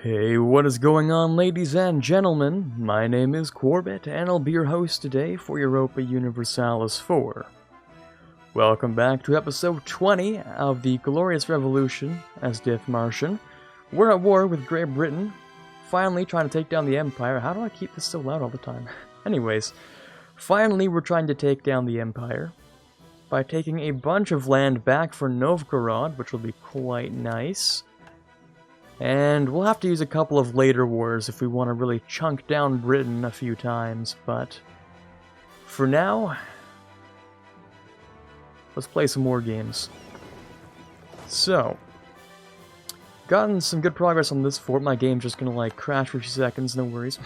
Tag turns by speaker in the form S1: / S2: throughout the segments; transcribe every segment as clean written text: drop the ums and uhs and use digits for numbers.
S1: Hey, what is going on, ladies and gentlemen? My name is Quarbit, and I'll be your host today for Europa Universalis 4. Welcome back to episode 20 of the Glorious Revolution as Dithmarschen. We're at war with Great Britain, finally trying to take down the Empire. How do I keep this so loud all the time? Anyways, finally we're trying to take down the Empire by taking a bunch of land back for Novgorod, which will be quite nice. And we'll have to use a couple of later wars if we want to really chunk down Britain a few times, but for now, let's play some more games. So, gotten some good progress on this fort. My game's just gonna crash for a few seconds, no worries.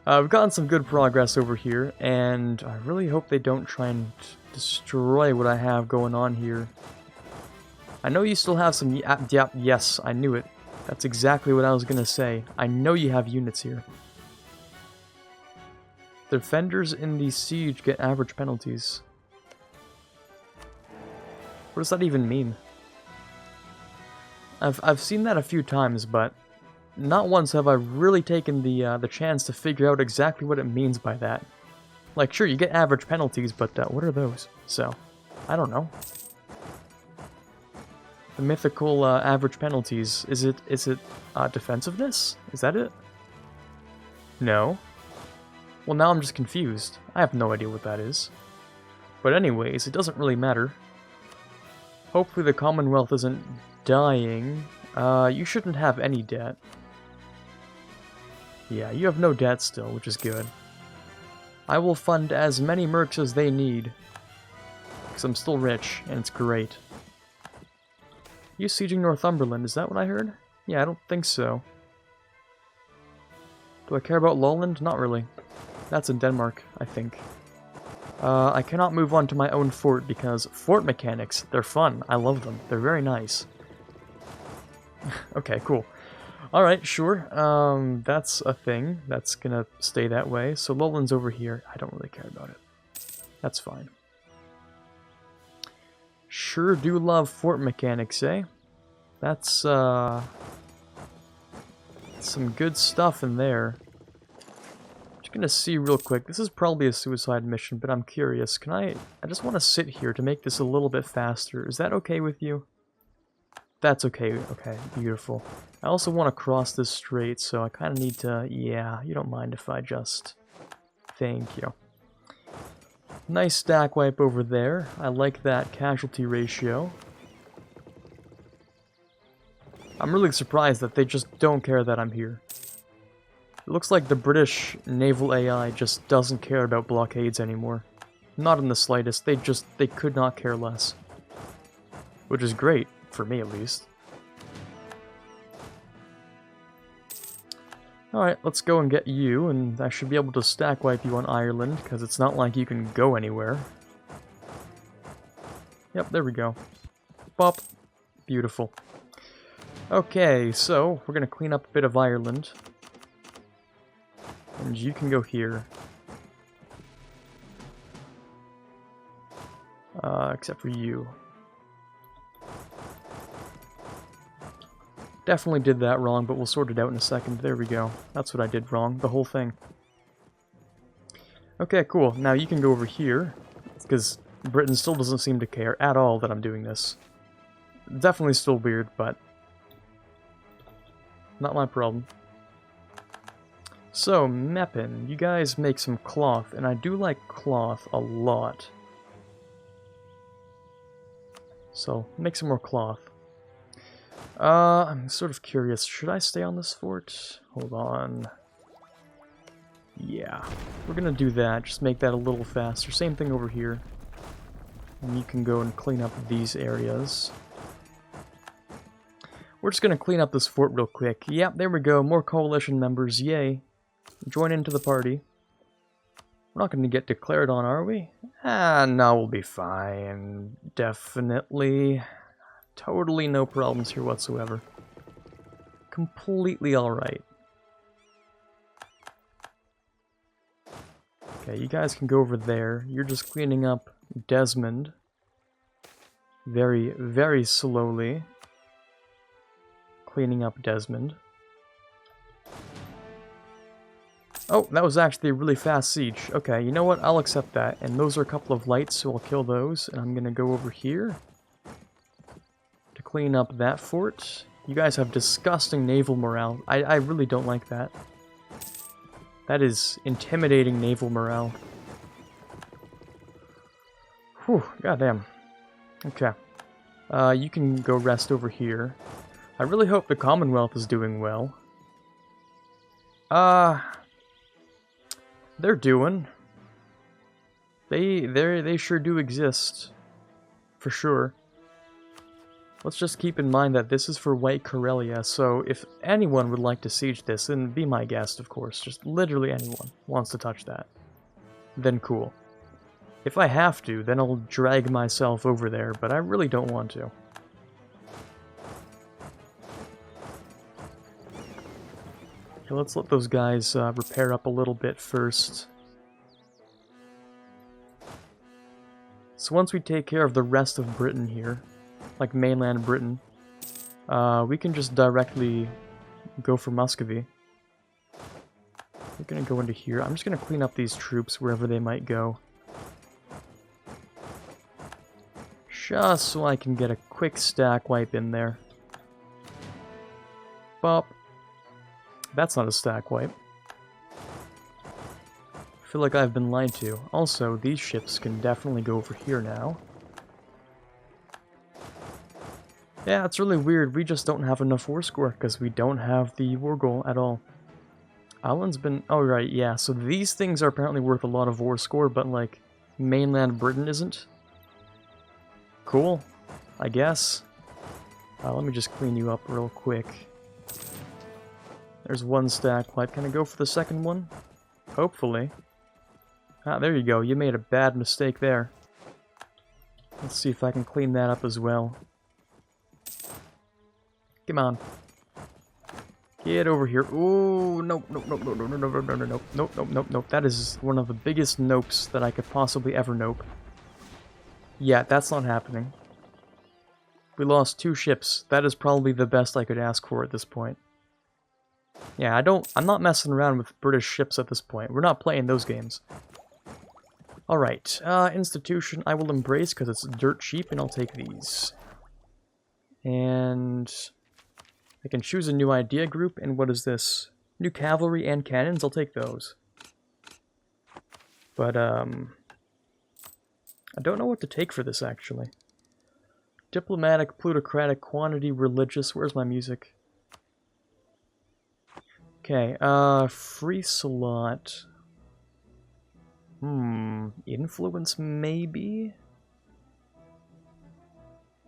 S1: We've gotten some good progress over here, and I really hope they don't try and destroy what I have going on here. I know you still have some... Yep, yes, I knew it. That's exactly what I was gonna say. I know you have units here. Defenders in the siege get average penalties. What does that even mean? I've seen that a few times, but not once have I really taken the chance to figure out exactly what it means by that. Like, sure, you get average penalties, but what are those? So, I don't know. The mythical average penalties, is it defensiveness? Is that it? No. Well, now I'm just confused. I have no idea what that is. But anyways, it doesn't really matter. Hopefully the Commonwealth isn't dying. You shouldn't have any debt. Yeah, you have no debt still, which is good. I will fund as many mercs as they need. Because I'm still rich, and it's great. You sieging Northumberland, is that what I heard? Yeah, I don't think so. Do I care about Lowland? Not really. That's in Denmark, I think. I cannot move on to my own fort because fort mechanics, they're fun. I love them. They're very nice. Okay, cool. Alright, sure. That's a thing. That's gonna stay that way. So Lowland's over here. I don't really care about it. That's fine. Sure do love fort mechanics, eh? That's, some good stuff in there. Just gonna see real quick. This is probably a suicide mission, but I'm curious. I just want to sit here to make this a little bit faster. Is that okay with you? That's okay. Okay, beautiful. I also want to cross this strait, so I kind of need to... Yeah, you don't mind if I just... Thank you. Nice stack wipe over there. I like that casualty ratio. I'm really surprised that they just don't care that I'm here. It looks like the British naval AI just doesn't care about blockades anymore. Not in the slightest. They could not care less. Which is great, for me at least. Alright, let's go and get you, and I should be able to stack wipe you on Ireland, because it's not like you can go anywhere. Yep, there we go. Bop. Beautiful. Okay, so we're going to clean up a bit of Ireland. And you can go here. Except for you. Definitely did that wrong, but we'll sort it out in a second. There we go. That's what I did wrong. The whole thing. Okay, cool. Now you can go over here, because Britain still doesn't seem to care at all that I'm doing this. Definitely still weird, but not my problem. So, Meppin, you guys make some cloth, and I do like cloth a lot. So, make some more cloth. I'm sort of curious. Should I stay on this fort? Hold on. Yeah, we're gonna do that. Just make that a little faster. Same thing over here. And you can go and clean up these areas. We're just gonna clean up this fort real quick. Yep, there we go. More coalition members. Yay. Join into the party. We're not gonna get declared on, are we? No, we'll be fine. Definitely. Totally no problems here whatsoever. Completely alright. Okay, you guys can go over there. You're just cleaning up Desmond. Very, very slowly. Cleaning up Desmond. Oh, that was actually a really fast siege. Okay, you know what? I'll accept that. And those are a couple of lights, so I'll kill those. And I'm gonna go over here to clean up that fort. You guys have disgusting naval morale. I really don't like that. That is intimidating naval morale. Whew, goddamn. Okay. You can go rest over here. I really hope the Commonwealth is doing well. They're doing. They sure do exist. For sure. Let's just keep in mind that this is for White Karelia, so if anyone would like to siege this, then be my guest, of course. Just literally anyone wants to touch that. Then cool. If I have to, then I'll drag myself over there, but I really don't want to. Okay, let's let those guys repair up a little bit first. So once we take care of the rest of Britain here, like mainland Britain, we can just directly go for Muscovy. We're gonna go into here. I'm just gonna clean up these troops wherever they might go. Just so I can get a quick stack wipe in there. Bop. That's not a stack wipe. I feel like I've been lied to. Also, these ships can definitely go over here now. Yeah, it's really weird. We just don't have enough war score because we don't have the war goal at all. Ireland's been... Oh, right, yeah. So these things are apparently worth a lot of war score, but, like, mainland Britain isn't. Cool, I guess. Let me just clean you up real quick. There's one stack wipe. Can I go for the second one? Hopefully. Ah, there you go. You made a bad mistake there. Let's see if I can clean that up as well. Come on. Get over here. Ooh, nope, nope, nope, nope, nope, nope, nope, nope, nope, nope, nope, nope, nope. That is one of the biggest nopes that I could possibly ever nope. Yeah, that's not happening. We lost 2 ships. That is probably the best I could ask for at this point. Yeah, I'm not messing around with British ships at this point. We're not playing those games. Alright, institution I will embrace because it's dirt cheap, and I'll take these. And I can choose a new idea group, and what is this? New cavalry and cannons, I'll take those. But, I don't know what to take for this, actually. Diplomatic, plutocratic, quantity, religious, where's my music? Okay, free slot. Influence, maybe?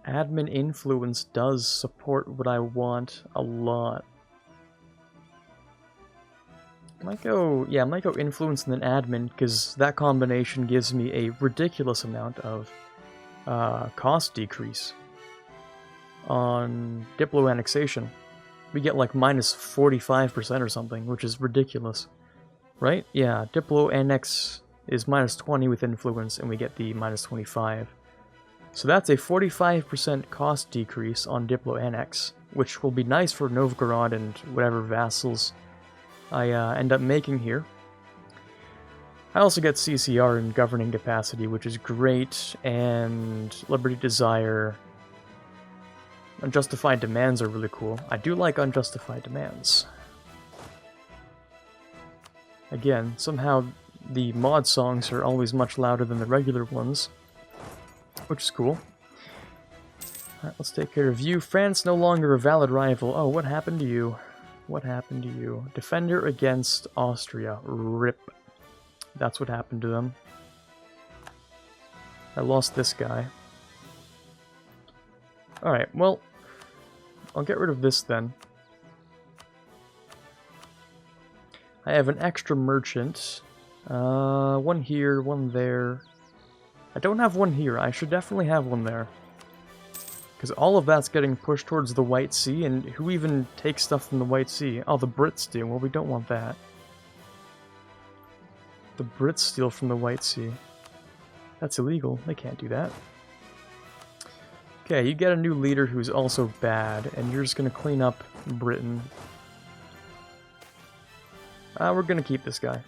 S1: Admin influence does support what I want a lot. I might go influence and then admin, because that combination gives me a ridiculous amount of cost decrease on Diplo annexation. We get like minus 45% or something, which is ridiculous. Right? Yeah, Diplo annex is minus 20 with influence, and we get the minus 25. So that's a 45% cost decrease on Diplo annex, which will be nice for Novgorod and whatever vassals I end up making here. I also get CCR in governing capacity, which is great, and Liberty Desire. Unjustified demands are really cool. I do like unjustified demands. Again, somehow the mod songs are always much louder than the regular ones, which is cool. Alright, let's take care of you. France no longer a valid rival. Oh, what happened to you? What happened to you? Defender against Austria. RIP. That's what happened to them. I lost this guy. Alright, well, I'll get rid of this then. I have an extra merchant. One here, one there. I don't have one here. I should definitely have one there. Because all of that's getting pushed towards the White Sea, and who even takes stuff from the White Sea? Oh, the Brits do. Well, we don't want that. The Brits steal from the White Sea. That's illegal. They can't do that. Okay, you get a new leader who's also bad, and you're just going to clean up Britain. We're gonna keep this guy.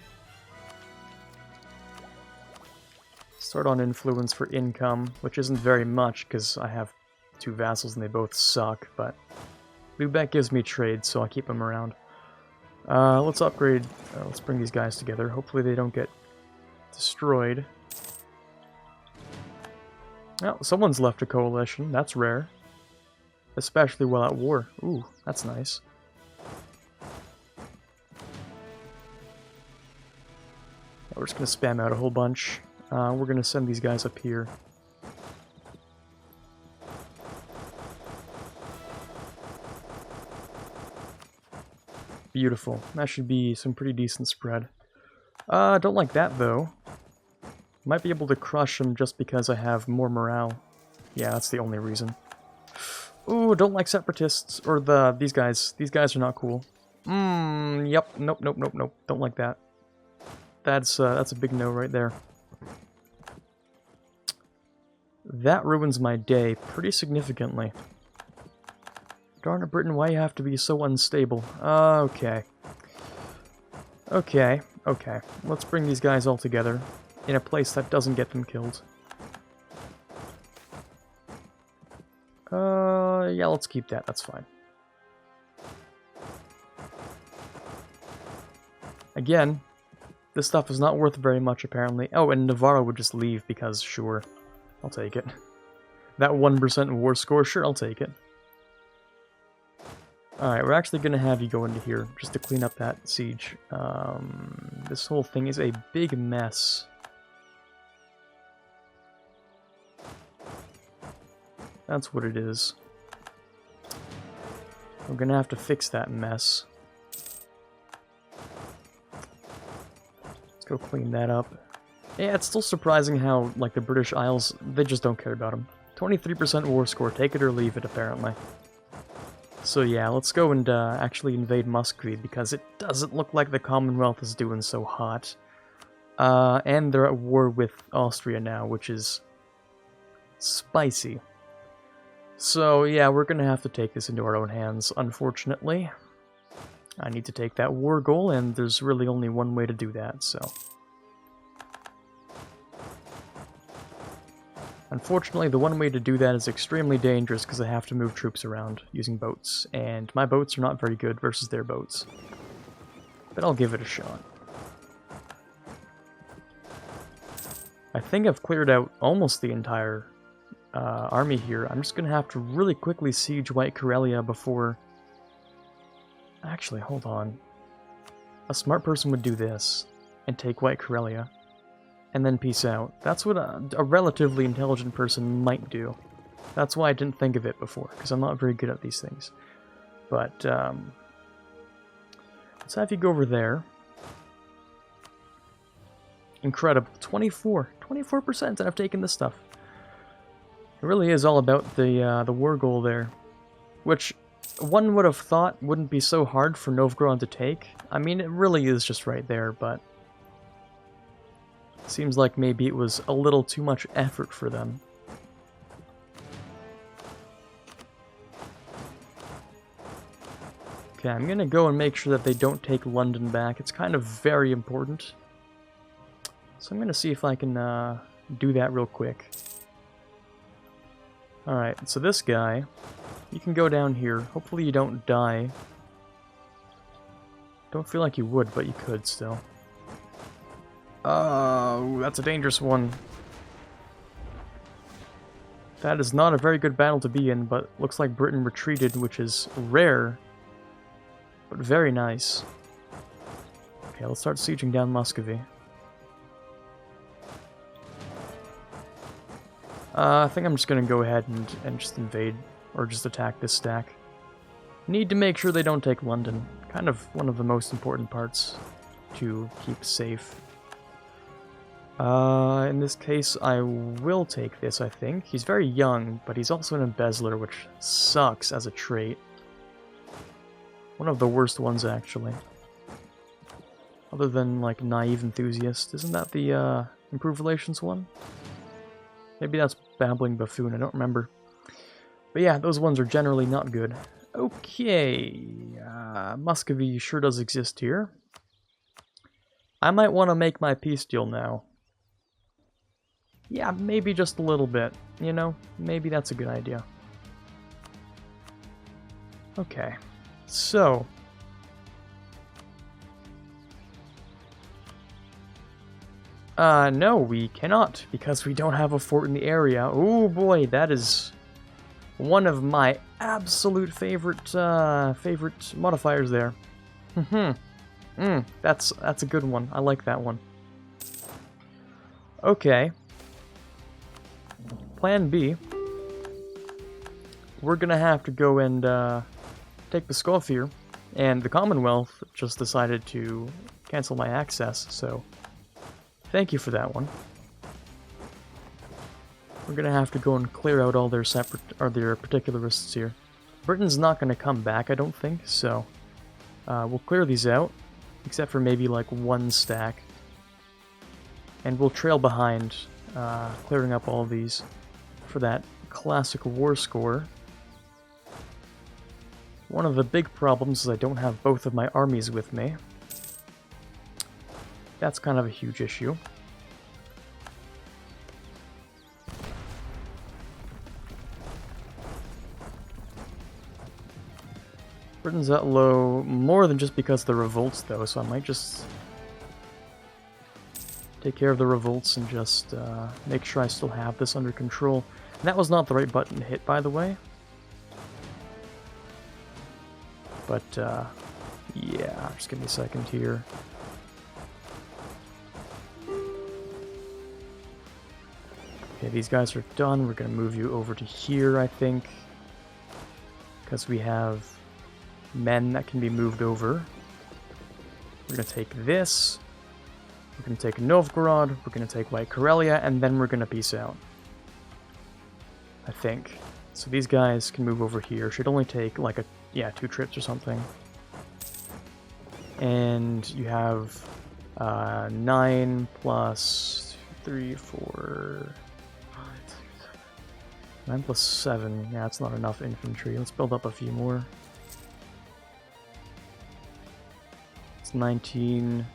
S1: Start on influence for income, which isn't very much because I have 2 vassals and they both suck, but Lubeck gives me trade, so I'll keep them around. Let's upgrade, let's bring these guys together. Hopefully they don't get destroyed. Oh, someone's left a coalition, that's rare. Especially while at war. Ooh, that's nice. We're just gonna spam out a whole bunch. We're gonna send these guys up here. Beautiful. That should be some pretty decent spread. Don't like that though. Might be able to crush them just because I have more morale. Yeah, that's the only reason. Ooh, don't like separatists or these guys. These guys are not cool. Yep. Nope. Don't like that. That's a big no right there. That ruins my day pretty significantly. Darn it, Britain, why you have to be so unstable? Okay. Okay. Let's bring these guys all together in a place that doesn't get them killed. Yeah, let's keep that. That's fine. Again, this stuff is not worth very much, apparently. Oh, and Navarro would just leave because, sure, I'll take it. That 1% war score, sure, I'll take it. Alright, we're actually going to have you go into here, just to clean up that siege. This whole thing is a big mess. That's what it is. We're going to have to fix that mess. Let's go clean that up. Yeah, it's still surprising how, like, the British Isles, they just don't care about them. 23% war score, take it or leave it, apparently. So yeah, let's go and actually invade Muscovy, because it doesn't look like the Commonwealth is doing so hot. And they're at war with Austria now, which is spicy. So yeah, we're gonna have to take this into our own hands, unfortunately. I need to take that war goal, and there's really only one way to do that, so... Unfortunately, the one way to do that is extremely dangerous because I have to move troops around using boats, and my boats are not very good versus their boats. But I'll give it a shot. I think I've cleared out almost the entire army here. I'm just going to have to really quickly siege White Karelia before... Actually, hold on. A smart person would do this, and take White Karelia. And then peace out. That's what a relatively intelligent person might do. That's why I didn't think of it before, because I'm not very good at these things. But, let's have you go over there. Incredible. 24%, and I've taken this stuff. It really is all about the war goal there. Which, one would have thought wouldn't be so hard for Novgorod to take. I mean, it really is just right there, but... Seems like maybe it was a little too much effort for them. Okay, I'm gonna go and make sure that they don't take London back. It's kind of very important. So I'm gonna see if I can do that real quick. Alright, so this guy, you can go down here. Hopefully you don't die. Don't feel like you would, but you could still. Oh, that's a dangerous one. That is not a very good battle to be in, but looks like Britain retreated, which is rare, but very nice. Okay, let's start sieging down Muscovy. I think I'm just gonna go ahead and just invade, or just attack this stack. Need to make sure they don't take London. Kind of one of the most important parts to keep safe. In this case, I will take this, I think. He's very young, but he's also an embezzler, which sucks as a trait. One of the worst ones, actually. Other than, like, naive enthusiast. Isn't that the, improved relations one? Maybe that's babbling buffoon, I don't remember. But yeah, those ones are generally not good. Okay, Muscovy sure does exist here. I might want to make my peace deal now. Yeah, maybe just a little bit, you know? Maybe that's a good idea. Okay, so... no, we cannot, because we don't have a fort in the area. Oh boy, that is one of my absolute favorite modifiers there. That's a good one. I like that one. Okay. Plan B. We're gonna have to go and take Muscovy, and the Commonwealth just decided to cancel my access, so thank you for that one. We're gonna have to go and clear out all their their particularists here. Britain's not gonna come back, I don't think, so we'll clear these out, except for maybe like one stack, and we'll trail behind, clearing up all these for that classic war score. One of the big problems is I don't have both of my armies with me. That's kind of a huge issue. Britain's that low more than just because of the revolts, though, so I might just take care of the revolts and just make sure I still have this under control. And that was not the right button to hit, by the way. But, yeah, just give me a second here. Okay, these guys are done. We're going to move you over to here, I think. Because we have men that can be moved over. We're going to take this. We're going to take Novgorod. We're going to take White Karelia. And then we're going to peace out. I think. So these guys can move over here. Should only take like a, yeah, 2 trips or something. And you have 9 plus 3, 4... 9 plus 7. Yeah, that's not enough infantry. Let's build up a few more. It's 19...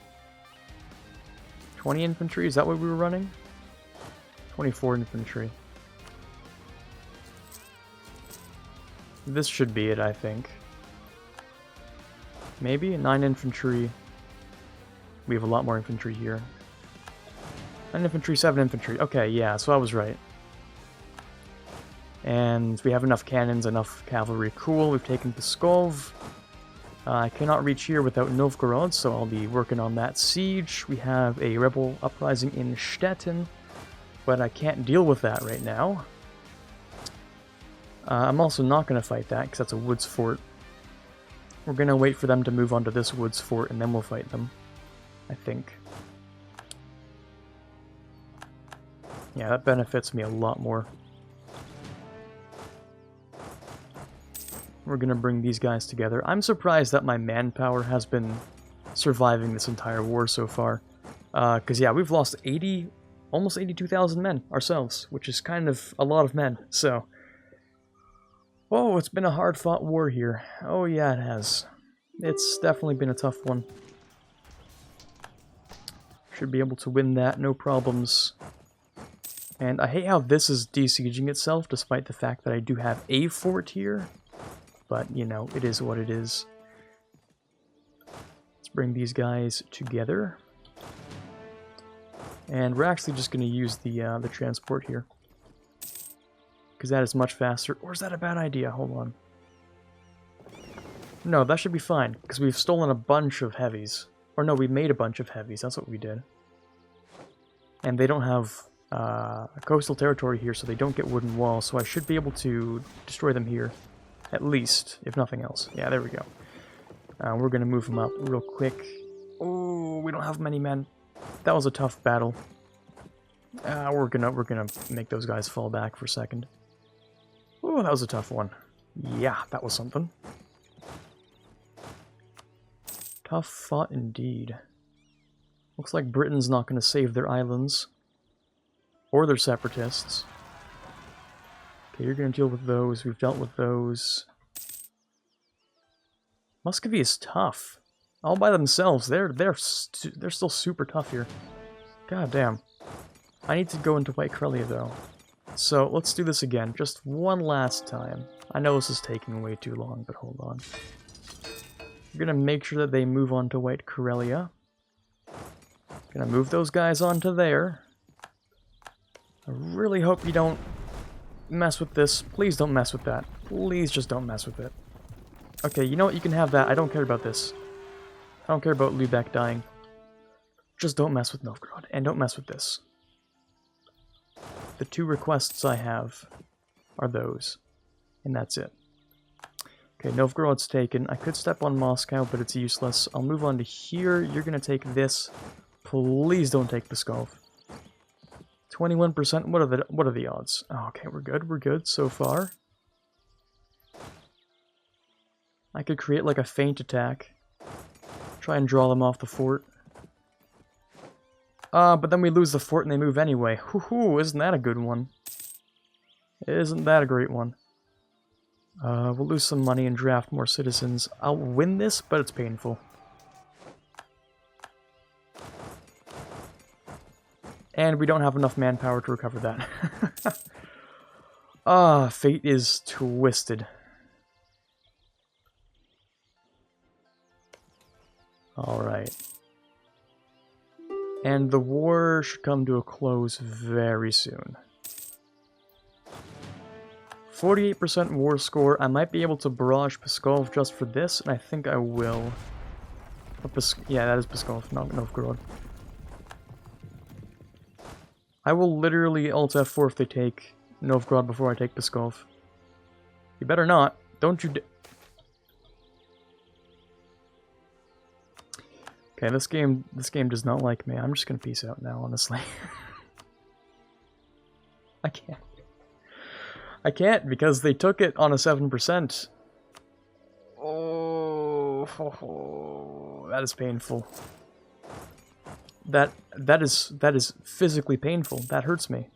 S1: 20 infantry? Is that what we were running? 24 infantry. This should be it, I think. Maybe 9 infantry. We have a lot more infantry here. 9 infantry, 7 infantry. Okay, yeah, so I was right. And we have enough cannons, enough cavalry. Cool, we've taken Pskov. I cannot reach here without Novgorod, so I'll be working on that siege. We have a rebel uprising in Stettin, but I can't deal with that right now. I'm also not going to fight that, because that's a woods fort. We're going to wait for them to move onto this woods fort, and then we'll fight them. I think. Yeah, that benefits me a lot more. We're going to bring these guys together. I'm surprised that my manpower has been surviving this entire war so far. Because, yeah, we've lost almost 82,000 men ourselves, which is kind of a lot of men, so... Whoa, it's been a hard-fought war here. Oh yeah, it has. It's definitely been a tough one. Should be able to win that, no problems. And I hate how this is de-sieging itself, despite the fact that I do have a fort here. But, you know, it is what it is. Let's bring these guys together. And we're actually just going to use the transport here. Because that is much faster. Or is that a bad idea? Hold on. No, that should be fine. Because we've stolen a bunch of heavies. Or no, we made a bunch of heavies. That's what we did. And they don't have a coastal territory here, so they don't get wooden walls. So I should be able to destroy them here. At least, if nothing else. Yeah, there we go. We're going to move them up real quick. Oh, we don't have many men. That was a tough battle. We're gonna make those guys fall back for a second. Oh, that was a tough one. Yeah, that was something. Tough fought indeed. Looks like Britain's not going to save their islands. Or their separatists. Okay, you're going to deal with those. We've dealt with those. Muscovy is tough. All by themselves. They're still super tough here. God damn. I need to go into White Karelia though. So let's do this again, just one last time. I know this is taking way too long, but hold on. We're gonna make sure that they move on to White Karelia. Gonna move those guys onto there. I really hope you don't mess with this. Please don't mess with that. Please just don't mess with it. Okay, you know what? You can have that. I don't care about this. I don't care about Lübeck dying. Just don't mess with Novgorod, and don't mess with this. The two requests I have are those, and that's it. Okay, Novgorod's taken. I could step on Moscow, but it's useless. I'll move on to here. You're gonna take this. Please don't take Pskov. 21%. What are the odds? Oh, okay, we're good. We're good so far. I could create like a feint attack. Try and draw them off the fort. But then we lose the fort and they move anyway. Hoo-hoo, isn't that a good one? Isn't that a great one? We'll lose some money and draft more citizens. I'll win this, but it's painful. And we don't have enough manpower to recover that. Fate is twisted. Alright. And the war should come to a close very soon. 48% war score. I might be able to barrage Pskov just for this, and I think I will. Yeah, that is Pskov, not Novgorod. I will literally Alt F4 if they take Novgorod before I take Pskov. You better not. Don't you Okay, this game does not like me. I'm just gonna peace out now, honestly. I can't. I can't because they took it on a 7%. Oh, that is painful. That is physically painful. That hurts me.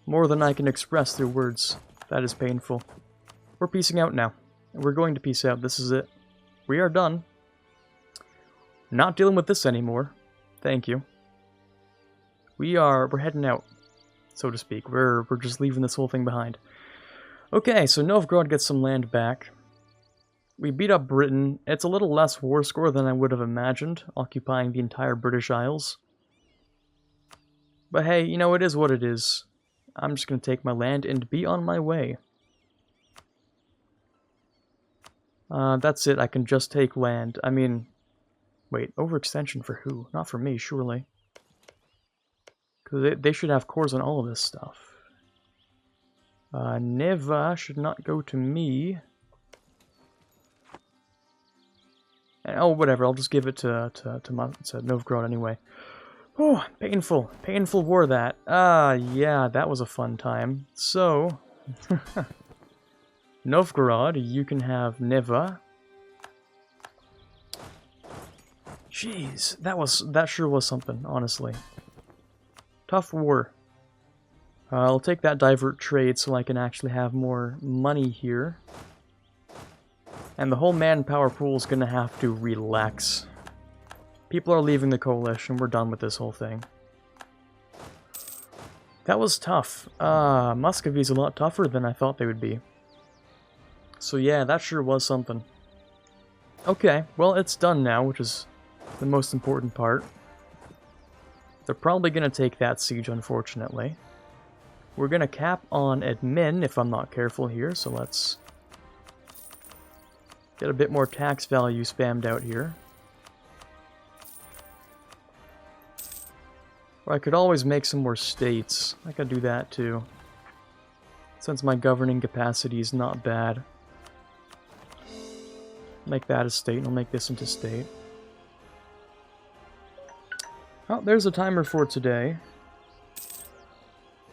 S1: More than I can express through words. That is painful. We're peacing out now. We're going to peace out. This is it. We are done. Not dealing with this anymore. Thank you. We're heading out, so to speak. We're just leaving this whole thing behind. Okay, so Novgorod gets some land back. We beat up Britain. It's a little less war score than I would have imagined, occupying the entire British Isles. But hey, you know, it is what it is. I'm just going to take my land and be on my way. That's it. I can just take land. I mean... Wait, overextension for who? Not for me, surely. Because they should have cores on all of this stuff. Neva should not go to me. And, oh, whatever, I'll just give it to Novgorod anyway. Oh, painful. Painful war, that. Yeah, that was a fun time. So, Novgorod, you can have Neva. Jeez, that sure was something, honestly. Tough war. I'll take that divert trade so I can actually have more money here. And the whole manpower pool is gonna have to relax. People are leaving the coalition, we're done with this whole thing. That was tough. Muscovy's a lot tougher than I thought they would be. So yeah, that sure was something. Okay, well it's done now, which is the most important part. They're probably going to take that siege, unfortunately. We're going to cap on admin if I'm not careful here, so let's get a bit more tax value spammed out here. Or I could always make some more states. I could do that too, since my governing capacity is not bad. Make that a state, and I'll make this into state. Oh, there's a timer for today.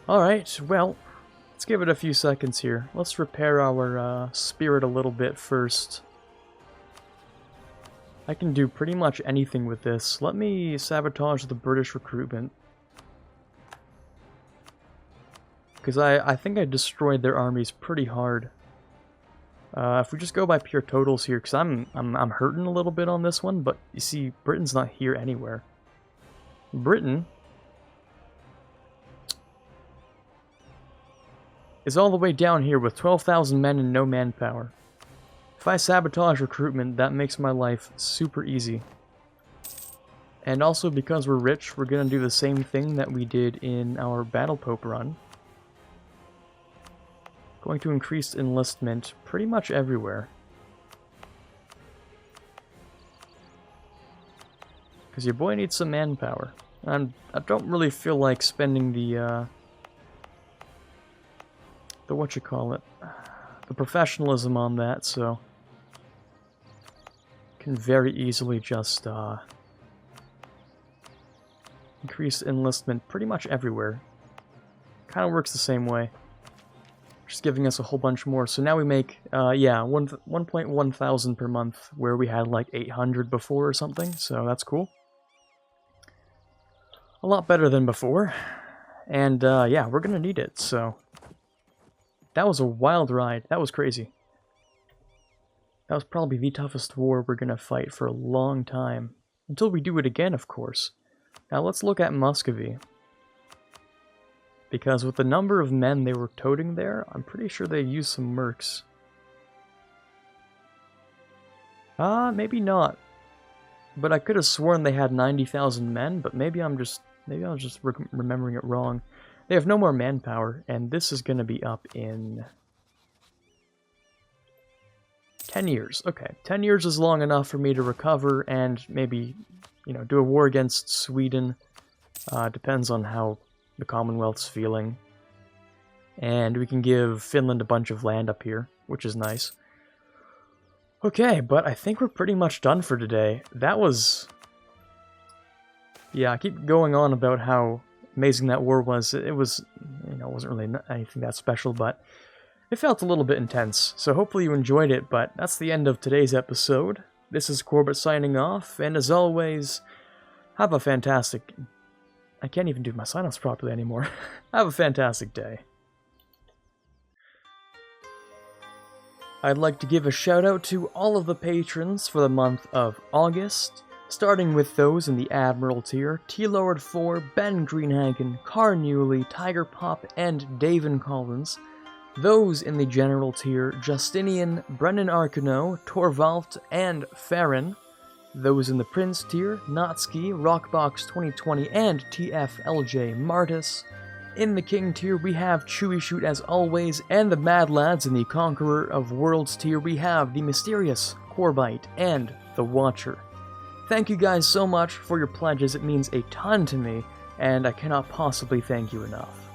S1: Alright, well, let's give it a few seconds here. Let's repair our spirit a little bit first. I can do pretty much anything with this. Let me sabotage the British recruitment. Because I think I destroyed their armies pretty hard. If we just go by pure totals here, because I'm hurting a little bit on this one, but you see, Britain's not here anywhere. Britain is all the way down here with 12,000 men and no manpower. If I sabotage recruitment, that makes my life super easy. And also, because we're rich, we're gonna do the same thing that we did in our Battle Pope run. Going to increase enlistment pretty much everywhere. Because your boy needs some manpower. And I don't really feel like spending the the professionalism on that, so can very easily just increase enlistment pretty much everywhere. Kind of works the same way. Just giving us a whole bunch more. So now we make, yeah, 1.1 thousand per month, where we had like 800 before or something, so that's cool. A lot better than before. And, yeah, we're gonna need it, so... That was a wild ride. That was crazy. That was probably the toughest war we're gonna fight for a long time. Until we do it again, of course. Now let's look at Muscovy. Because with the number of men they were toting there, I'm pretty sure they used some mercs. Maybe not. But I could have sworn they had 90,000 men, but maybe I was just remembering it wrong. They have no more manpower, and this is going to be up in 10 years. Okay, 10 years is long enough for me to recover and maybe, you know, do a war against Sweden. Depends on how the Commonwealth's feeling. And we can give Finland a bunch of land up here, which is nice. Okay, but I think we're pretty much done for today. That was... Yeah, I keep going on about how amazing that war was. It was, you know, it wasn't really anything that special, but it felt a little bit intense. So hopefully you enjoyed it, but that's the end of today's episode. This is Quarbit signing off, and as always, have a fantastic... I can't even do my sign-offs properly anymore. Have a fantastic day. I'd like to give a shout out to all of the patrons for the month of August, starting with those in the Admiral tier: T-Lord 4, Ben Greenhagen, Car Newley, Tiger Pop, and Davin Collins. Those in the General tier: Justinian, Brennan Arcano, Torvald, and Farron. Those in the Prince tier: Natsuki, Rockbox 2020, and TFLJ Martis. In the King tier, we have Chewy Shoot as always, and the Mad Lads in the Conqueror of Worlds tier, we have the Mysterious, Quarbit, and the Watcher. Thank you guys so much for your pledges, it means a ton to me, and I cannot possibly thank you enough.